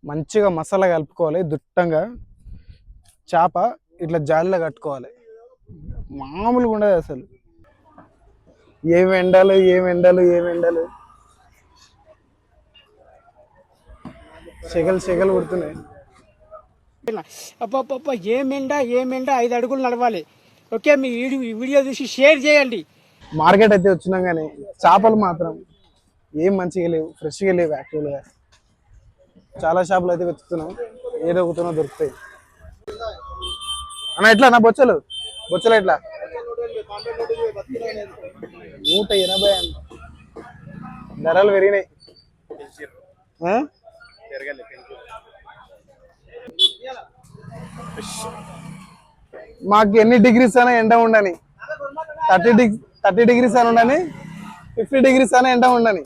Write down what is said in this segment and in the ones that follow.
మంచిగా మసాలా కలుపుకోవాలి దుట్టంగా. చేప ఇట్లా జాలిలో కట్టుకోవాలి. మామూలుగా ఉండదు అసలు. ఏమి ఎండాలు ఏమి ఎండాలు ఏమి ఎండాలు, సెగలు సెగలు కొడుతున్నాయి. అప్ప ఏమెండా 5 అడుగులు నడవాలి. ఓకే, మీ వీడియో చూసి షేర్ చేయండి. మార్కెట్ అయితే వచ్చినాం కానీ చేపలు మాత్రం ఏం మంచిగా లేవు, ఫ్రెష్గా లేవు. యాక్చువల్గా చాలా చేపలు అయితే వెతుకుతున్నాం, ఏదో ఒకతున్నా దొరుకుతాయి. అన్న ఎట్లా నా బొచ్చలు బొచ్చలు ఎట్లా 180 అన్న. ధరలు పెరిగినాయి. మాకు ఎన్ని డిగ్రీస్ అయినా ఎండ ఉండని, 30 డిగ్రీస్ అని ఉండని, 50 డిగ్రీస్ అయినా ఎండ ఉండని,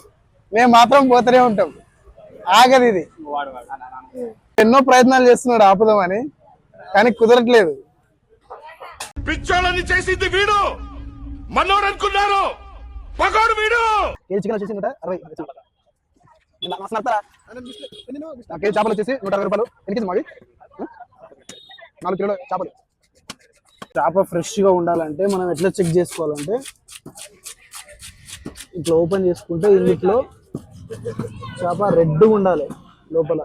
మేము మాత్రం పోతూనే ఉంటాం. ఆగదు ఇది. ఎన్నో ప్రయత్నాలు చేస్తున్నాడు ఆపుదామని, కానీ కుదరట్లేదు. పిచ్చోళ్ళని చేసింది వీడు, మనోడు అనుకున్నారు పగోడు వీడు. కేజీ చికెన్ వచ్చేసి 160. కేజీ చేపలు వచ్చేసి 160 రూపాయలు. ఎన్ని కేజీ మావి? 4 కిలోల చేపలు. చేప ఫ్రెష్గా ఉండాలంటే మనం ఎట్లా చెక్ చేసుకోవాలంటే, ఇట్లా ఓపెన్ చేసుకుంటే ఇందులో చేప రెడ్గా ఉండాలి లోపల.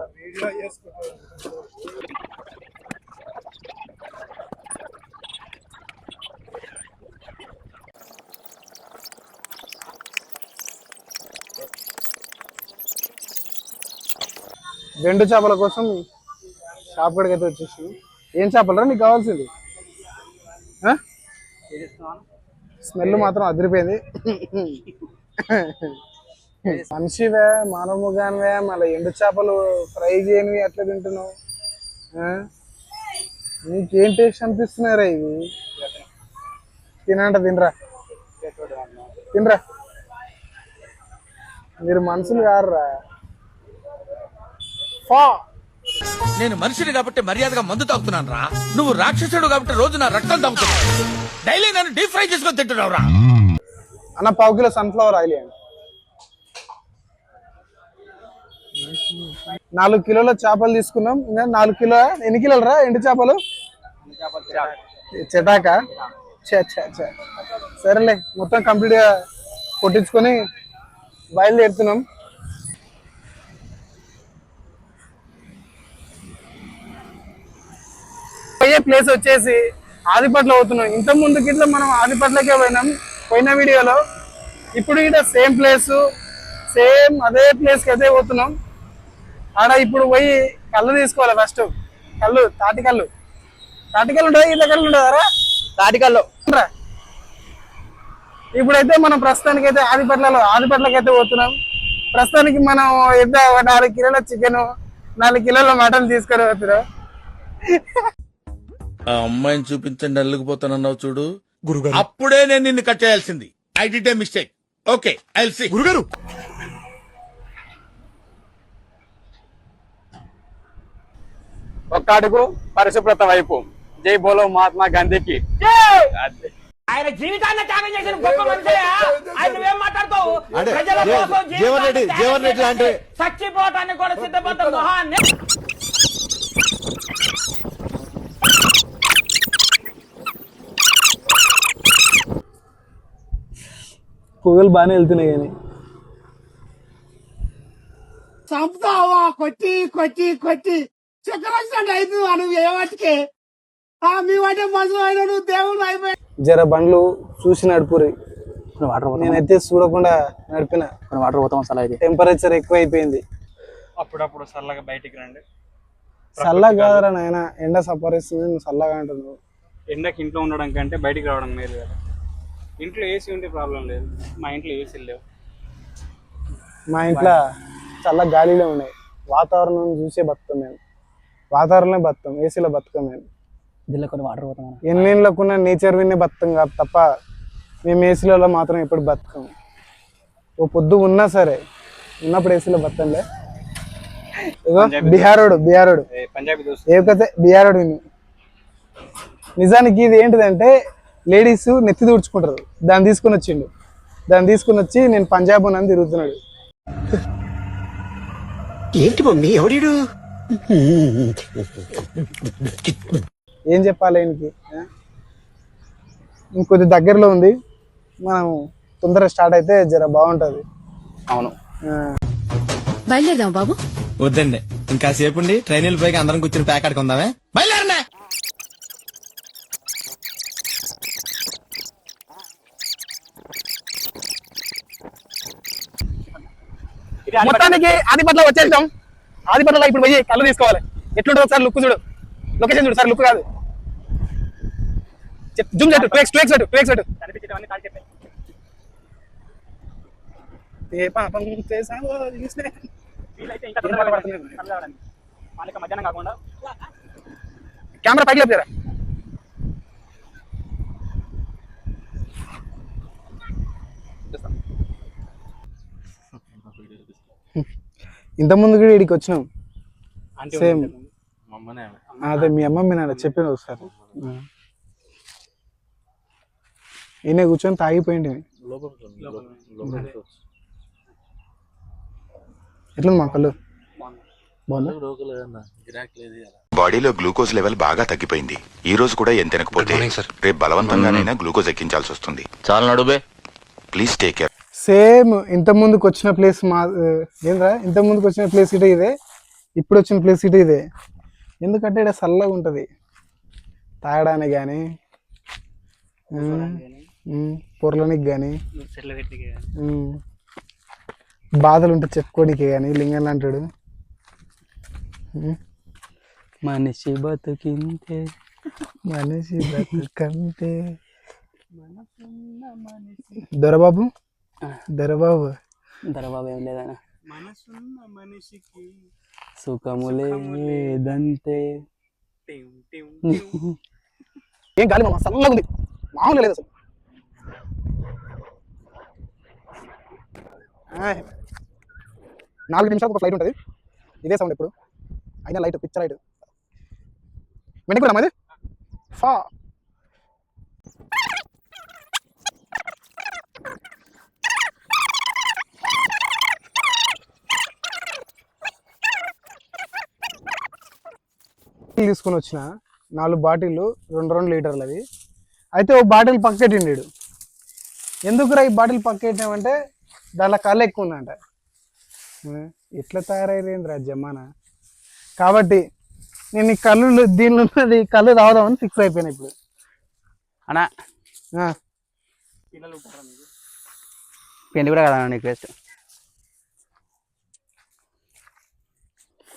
రెండు చేపల కోసం షాప్కి అయితే వచ్చేసి, ఏం చేపలరా నీకు కావాల్సింది? స్మెల్ మాత్రం అదిరిపోయింది. మనిషివే మానవముగానివే, మళ్ళీ ఎండు చేపలు ఫ్రై చేయనివి ఎట్లా తింటున్నావు? నీకేం టేస్ట్ అనిపిస్తున్నారా ఇవి? తినంట తినరా తినరా, మీరు మనుషులు కారురా. నేను మనిషిని కాబట్టి మర్యాదగా మందు తాగుతున్నాను రా. నువ్వు రాక్షసుడు కాబట్టి రోజు నా రక్తం తాగుతున్నావు. డైలీ నన్ను డీప్ ఫ్రై చేసుకొని తింటున్నావు రా. అన్న 1 కిలో సన్ఫ్లవర్ ఆయిల్ అండి. 4 కిలోల చేపలు తీసుకున్నాం. ఇంకా 4 కిలో ఎన్ని కిలోలు రా ఎండు చేపలు? చెటాక సరేలే, మొత్తం కంప్లీట్ గా కొట్టించుకొని బయలుదేరుతున్నాం. పోయే ప్లేస్ వచ్చేసి ఆదిపట్ల అవుతున్నాం. ఇంత ముందుకి ఇట్లా మనం ఆదిపట్లకే పోయినాం పోయిన వీడియోలో. ఇప్పుడు ఇక్కడ సేమ్ ప్లేస్, సేమ్ అదే ప్లేస్కి అయితే పోతున్నాం. ఆడ ఇప్పుడు పోయి కళ్ళు తీసుకోవాలి. ఫస్ట్ కళ్ళు, తాటికల్లు ఉంటుంది. ఇట్లా కళ్ళు ఉంటుందారా తాటికల్లు. ఇప్పుడైతే మనం ప్రస్తుతానికి అయితే ఆదిపట్లకి అయితే పోతున్నాం. ప్రస్తుతానికి మనం ఎంత 4 కిలోల చికెన్, 4 కిలోల మటన్ తీసుకొని పోతున్నాం. ఆ అమ్మాయిని చూపించండి అల్లుకుపోతానన్నావు చూడు గురుగారు, అప్పుడే నేను నిన్ను కట్ చేయాల్సింది. I did a mistake. Okay, I will see. గురుగారు, ఒక్క అడుగు పరిశుభ్రత వైపు. జై బోలో మహాత్మా గాంధీకి. ఆయన జీవితాన్ని త్యాగం చేసిన గొప్ప మనిషి. ఆయన నువ్వేం మాట్లాడతావు? ప్రజల కోసం జీవన్ రెడ్డి లాంటి చచ్చిపోవటానికి కూడా సిద్ధపడ్డ మహాన్ని. పొగలు బాగానే వెళ్తున్నాయి కానీ చంపుతావా? కొట్టి చక్రాసినట్టు అవుతుంది. నువ్వు ఏమటికే మీ వాటే మనుషులు అయినా నువ్వు దేవుడు అయిపోయి. జర బండ్లు చూసి నడుపురి. నేనైతే చూడకుండా నడిపిన. వాటర్ పోతాం. అసలు అయితే టెంపరేచర్ ఎక్కువ అయిపోయింది. అప్పుడప్పుడు చల్లగా బయటికి రండి. చల్లగా కాదురా నాయన, ఎండ సపరిస్తుంది. నువ్వు చల్లగా అంటున్నావు. ఎండకి ఇంట్లో ఉండడం కంటే బయటికి రావడం మేలు కదా. ఇంట్లో ఏసీ ఉంటే ప్రాబ్లం లేదు. మా ఇంట్లో ఏసీ లేవు. మా ఇంట్లో చల్ల గాలిలో ఉన్నాయి. వాతావరణం చూసే బతుకుతాం మేము. వాతావరణమే బతుకం, ఏసీలో బతుకం మేము. దీనిలో కొన్ని వాటర్ పోతాం. ఎన్నేళ్ళకున్న నేచర్ విన్నే బతుకం కాదు తప్ప మేము ఏసీలలో మాత్రం ఎప్పుడు బతుకం. ఓ పొద్దు ఉన్నా సరే, ఉన్నప్పుడు ఏసీలో బతంలే. బిహారోడు పంజాబీ ఏకతే బిహారోడు విని. నిజానికి ఇది ఏంటిదంటే, లేడీస్ నెత్తి తుడుచుకుంటారు. దాన్ని తీసుకుని వచ్చిండు. దాన్ని తీసుకుని వచ్చి నేను పంజాబ్ అని తిరుగుతున్నాడు. ఏంటి మమ్మీ ఎవడు? ఏం చెప్పాలి ఆయనకి? ఇంకొద్ది దగ్గరలో ఉంది, మనం తొందరగా స్టార్ట్ అయితే జర బాగుంటుంది. అవును. బయలుదేరదాం బాబు. వద్దండి, ఇంకా సేపు ఉండి ట్రైన్ వెళ్ళిపోయి అందరం కూర్చొని ప్యాక్ ఆడుకుందామే. బయలుదేరండి. మొత్తానికి ఆదిపట్ల వచ్చేసాం. ఆదిపట్ల ఇప్పుడు పోయి కళ్ళు తీసుకోవాలి. ఎట్లుంటుంది ఒకసారి లుక్ చూడు, లొకేషన్ చూడు సార్. లుక్ కాదు, జూమ్ చెట్టు, టూ ఎక్స్ పెట్టు. కెమెరా పైకి లేపుతారా? ఇంత ముందు కూడా ఇక్కడికి వచ్చినాం. సేమ్ అదే మీ అమ్మ మీ నాన్న చెప్పాను ఒకసారి. ఈయన కూర్చొని తాగిపోయింది. ఎట్లుంది మా కళ్ళు? బాడీలో గ్లూకోజ్ లెవెల్ బాగా తగ్గిపోయింది. ఈ రోజు కూడా ఏం తినకపోతే రేపు బలవంతంగానైనా గ్లూకోజ్ ఎక్కించాల్సి వస్తుంది. చాలా నడుబే, ప్లీజ్ టేక్ కేర్. సేమ్ ఇంత ముందుకు వచ్చిన ప్లేస్ మా ఏంద్రా, ఇంత ముందుకు వచ్చిన ప్లేస్ ఇటే ఇదే, ఇప్పుడు వచ్చిన ప్లేస్ ఇటే ఇదే. ఎందుకంటే ఇక్కడ చల్లగా ఉంటుంది తాగడానికి కానీ, పొరలనికి కానీ, బాధలు ఉంటే చెప్పుకోనికి కానీ. లింగన్ అంటాడు మనిషి బతుకింతే మనిషి బతుకంతే. దొరబాబు ఏం లేదన్నా, మనసున్న మనిషికి సుఖము లేదంతే. ఏం గాలి మామ, చల్లగా ఉంది, మామూలుగా లేదు అసలు. 4 నిమిషాలకు ఒక ఫ్లైట్ ఉంటుంది. ఇదే సౌండ్ ఎప్పుడు అయినా. లైట్, పిక్చర్ లైట్ వెనక్కి కూడా మాది ఫా. తీసుకొని వచ్చిన 4 బాటిళ్ళు 2 లీటర్లు అవి. అయితే ఒక బాటిల్ పక్కెట్టిండు. ఎందుకురా ఈ బాటిల్ పక్కెట్టామంటే దాంట్లో కళ్ళు ఎక్కువ ఉందంట. ఎట్లా తయారైందిరా జమానా. కాబట్టి నేను ఈ కళ్ళు దీనిలో ఉన్నది కళ్ళు తాగుదామని ఫిక్స్ అయిపోయినా ఇప్పుడు. అన్నా పిల్లలు ఉంటారా మీకు? పెళ్లి కూడా కదా నీకు వేస్ట్.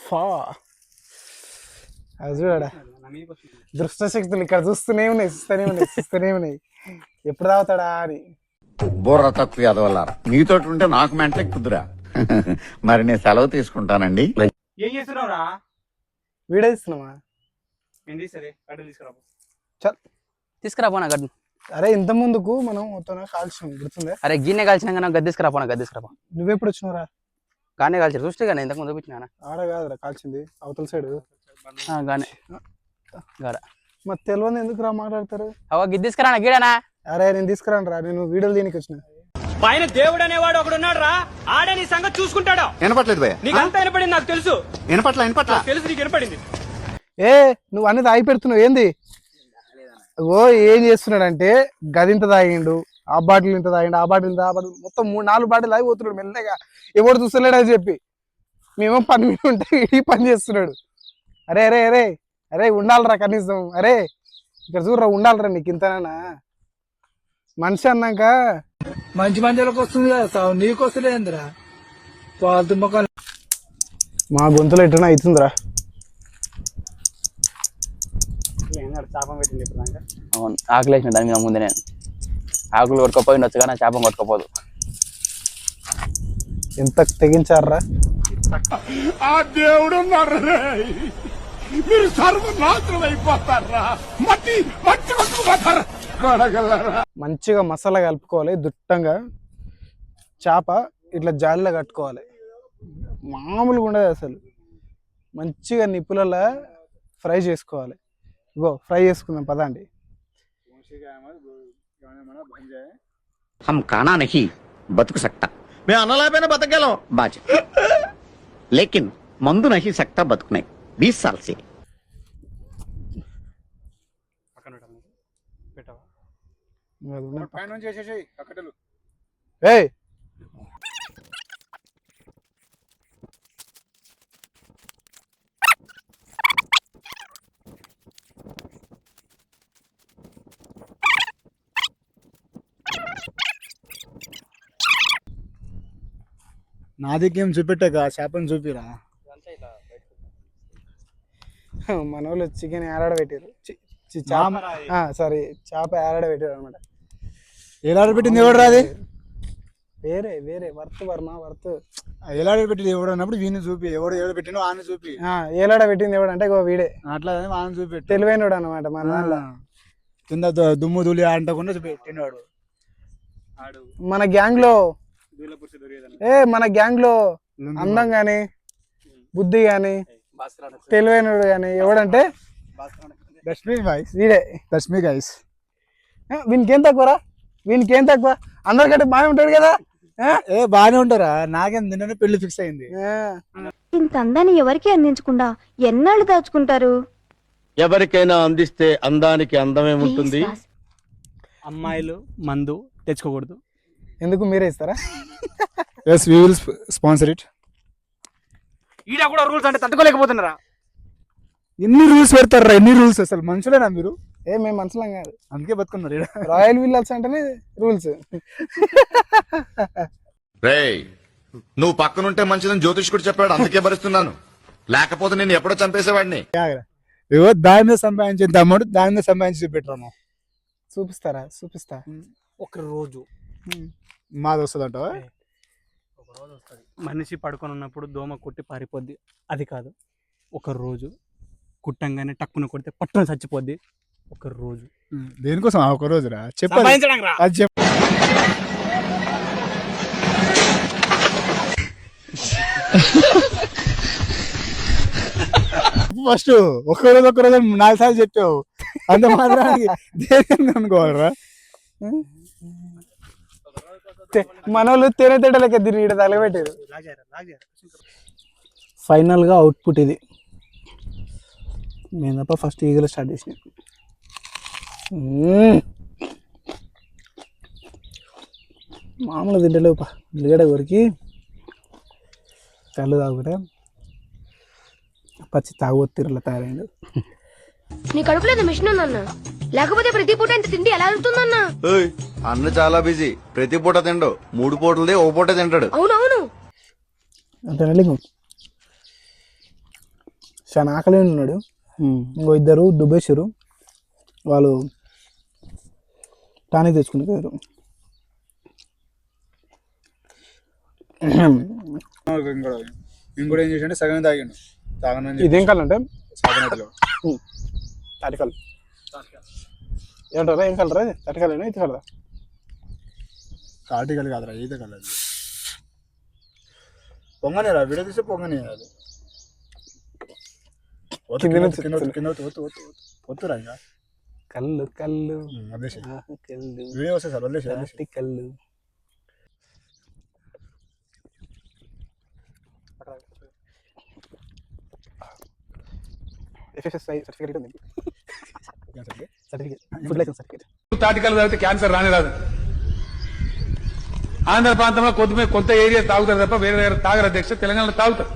ఫా అది చూడా, దృష్టశక్తులు ఇక్కడ చూస్తూనే ఉన్నాయి. ఎప్పుడు తాగుతాడా అని. బుర్ర తక్కువ వల్ల నీతో ఉంటే నాకు మెంటలే కుదురా. మరి నేను సెలవు తీసుకుంటానండి. ఏం చేస్తున్నావురా? వీడియో ఇస్తున్నామా? ఏం తీసరే గడ్డలు తీసుకురా. చల్ తీసుకురాపోనా గడ్డు. అరే ఇంత ముందుకు మనం మొత్తం కాల్చాం, గుర్తుందే? అరే గిన్నె కాల్చినాక గద్ది తీసుకురాపో. నువ్వెప్పుడు వచ్చినవరా? గానే కాల్చారు చూస్తే కానీ ఇంతకు ముందు చూపించిన. ఆడ కాదురా కాల్చింది, అవతల సైడ్ గానే గాడ. మరి తెలియదు ఎందుకు రా మాట్లాడతారు? అవ గిద్ది తీసుకురా గీడనా. అరే నేను తీసుకురాను రా, నేను వీడియోలు దీనికి వచ్చిన. పైన దేవుడు అనేవాడు ఒకడు ఉన్నాడు రా, ఆడే నీ సంగతి చూసుకుంటాడు. వినపట్లేదు భయ్యా? నీకు అంతా వినపడింది నాకు తెలుసు. వినపట్ల తెలుసు నీకు వినపడింది. ఏ నువ్వు అనేది ఆగి పెడుతున్నావు ఏంది? ఓ ఏం చేస్తున్నాడంటే గదింత తాగిండు, ఆ బాటిల్ ఇంత తాగిండు, ఆ బాటిల్ మొత్తం 3-4 బాటిల్ తాగి పోతున్నాడు మెల్లగా. ఎవడు చూస్తలేడు అని చెప్పి మేమో పని మీద ఉంటే ఈ పని చేస్తున్నాడు. అరే అరే అరే అరే ఉండాలరా కనీసం. అరే ఇక్కడ చూడరా, ఉండాలరా నీకు ఇంతనా. మనిషి అన్నాక మంచి మందిలోకి వస్తుంది కదా, నీకు వస్తుందేంద్రా పాలు మొక్కలు. మా గొంతులో ఎట్లా అవుతుందిరా. చాపం పెట్టింది ఇప్పుడు దాకా. అవును, ఆకులు వేసిన దాని మీద ముందే నేను ఆకులు కొట్టుకోపోయి ఉండొచ్చు కానీ చేపం కొట్టుకోపోదు. ఎంత తెగించారా? ఆ దేవుడు మీరు సర్వనాశనం అయిపోతారా, మట్టి కొట్టుకుపోతారా. మంచిగా మసాలా కలుపుకోవాలి దుట్టంగా. చేప ఇట్లా జాలిలో కట్టుకోవాలి, మామూలుగా ఉండదు అసలు. మంచిగా నిప్పులలో ఫ్రై చేసుకోవాలి. ఇగో ఫ్రై చేసుకుందాం పదండి. हम खाना नहीं बतक सकता. मैं अनलापैना बतकगలం బాజ్. लेकिन మందు नहीं सकता बतकने. 20 साल से। పక్కన పెట్టాలి పెట్టావా ఏయ్ నాదికేం చూపెట్టాక చేపని చూపిరా. మన వాళ్ళు చికెన్ ఏడాడ పెట్టారు సారీ చేప ఏడాడ పెట్టారు అనమాట. ఎలా పెట్టింది ఎవడు రాది? వేరే వేరే వర్త్ వర్మ వర్త్ ఎలా పెట్టింది ఎవడు అన్నప్పుడు వీని చూపి, ఎవడు ఎవడు పెట్టినో ఆయన చూపి. ఏలాడ పెట్టింది ఎవడు అంటే వీడే అట్లా ఆయన చూపెట్టు. తెలివైనడు అనమాట మన దాంట్లో. కింద దుమ్ము ధూళి అంటకుండా పెట్టినాడు. మన గ్యాంగ్ లో దూలపురుష దొరికేదని మన గ్యాంగ్ లో అందం గాని బుద్ధి గాని తెలివైనడు గాని ఎవడంటే దశ్మి గాయస్, వీడే. దశ్మి గాయస్. వీనికేం తక్కువరా, వీనికేం తక్కువ, అందరికంటే బాగానే ఉంటాడు కదా. బాగానే ఉంటారా? నాకేం నిన్ననే పెళ్లి ఫిక్స్ అయింది. ఇంత అందాన్ని ఎవరికి అందించకుండా ఎన్నాళ్ళు దాచుకుంటారు? ఎవరికైనా అందిస్తే అందానికి అందమేముంటుంది? అమ్మాయిలు మందు తెచ్చుకోకూడదు. ఎందుకు మీరే ఇస్తారా? yes we will sponsor it. ఈడ కూడా రూల్స్ అంటే తట్టుకోలేకపోతున్నారా? ఎన్ని రూల్స్ పెడతారా? ఎన్ని రూల్స్? అసలు మనుషులేనా మీరు? మేము మనుషులం కాదు, అందుకే బతుకున్నారు. రాయల్ విల్లాస్ అంటేనే రూల్స్. రేయ్ నువ్వు పక్కనుంటే మంచిదని జ్యోతిష్కుడు చెప్పాడు, అందుకే భరిస్తున్నాను, లేకపోతే నేను ఎప్పుడో చంపేసేవాడిని. ఏవో దాని మీద సంపాదించేంత అమౌంట్ దాని మీద సంపాదించి చూపెట్టాము. చూపిస్తారా? చూపిస్తా. ఒక రోజు మాది వస్తుంది అంటావా? ఒక రోజు వస్తుంది. మనిషి పడుకొని ఉన్నప్పుడు దోమ కొట్టి పారిపోద్ది, అది కాదు. ఒక రోజు కుట్టంగానే టక్కున కొడితే పట్టున చచ్చిపోద్ది. ఒక రోజు దేనికోసం ఆ ఒక రోజు రా చెప్పాలి. అది చెప్ప ఫస్ట్ ఒక్క రోజు 4 సార్లు చెప్పావు, అంత మాత్రానికి దేని అనుకోవాలరా? మన వాళ్ళు తేనెతేటలకి తిరిగి తలపెట్టారు. ఫైనల్ గా అవుట్పుట్ ఇది. నేను తప్ప ఫస్ట్ ఈగలు స్టార్ట్ చేసిన. మామూలు తింటలేవు ఉల్లిగడ్డ కొరికి కళ్ళు తాగుకుంటే పచ్చి తాగుతీరులా తయారైంది. నీ కడుపులో మిషన్ ఉందన్న, లేకపోతే ప్రతి పూట ఇంత తిండి ఎలా వెళ్తుందన్నా? అన్న చాలా బిజీ, ప్రతి పూట తిండు, 3 పూటలదే ఓ పూట తింటాడు. అవునవును. అంతే చాలా ఆకలి ఉన్నాడు. ఇంకో 2 దుబ్బేసారు, వాళ్ళు టానిక్ తెచ్చుకుంటారు. ఇంకోటి ఏం చేసి సగం తాగిండు. ఇదేం కాలంటే సాగనదిలో తాటికల్ ఏమంటారా? ఏం కలరా? తాటికలేనా ఇది కలరా? తాటికల్ కాదురా, ఈత కలదు. పొంగనే రా, వీడియో తీస్తే పొంగనే. అది వద్దురా ఇంకా కళ్ళు కళ్ళు వదిలేసి కళ్ళు వీడియో వస్తే సార్ వదిలేసి కళ్ళు. FSSAI సర్టిఫికేట్ ఉంది. Certificate food license certificate. తాటికలు తాగితే క్యాన్సర్ రాని రాదు. ఆంధ్ర ప్రాంతంలో కొంత ఏరియా తాగుతారు తప్ప వేరే దగ్గర తాగరు అధ్యక్ష. తెలంగాణలో తాగుతారు.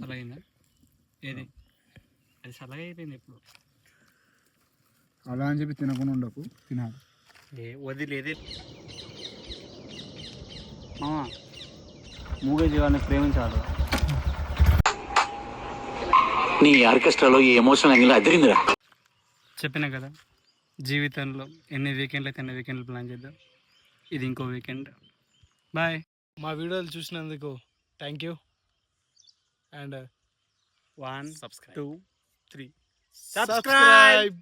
సలహైందా? ఏది అది సలహా అయిపోయింది. ఇప్పుడు అలా అని చెప్పి తినకుండా ఉండకు, తినాలి. వదిలేదే మూగ జీవాన్ని ప్రేమించాలి. నీ ఆర్కెస్ట్రాలో ఈ ఎమోషనల్ యాంగిల్ అదిరిందిరా. చెప్పినా కదా, జీవితంలో ఎన్ని వీకెండ్లు అయితే అన్ని వీకెండ్లు ప్లాన్ చేద్దాం. ఇది ఇంకో వీకెండ్. బాయ్. మా వీడియోలు చూసినందుకు థ్యాంక్ యూ. And 1 2 3 subscribe.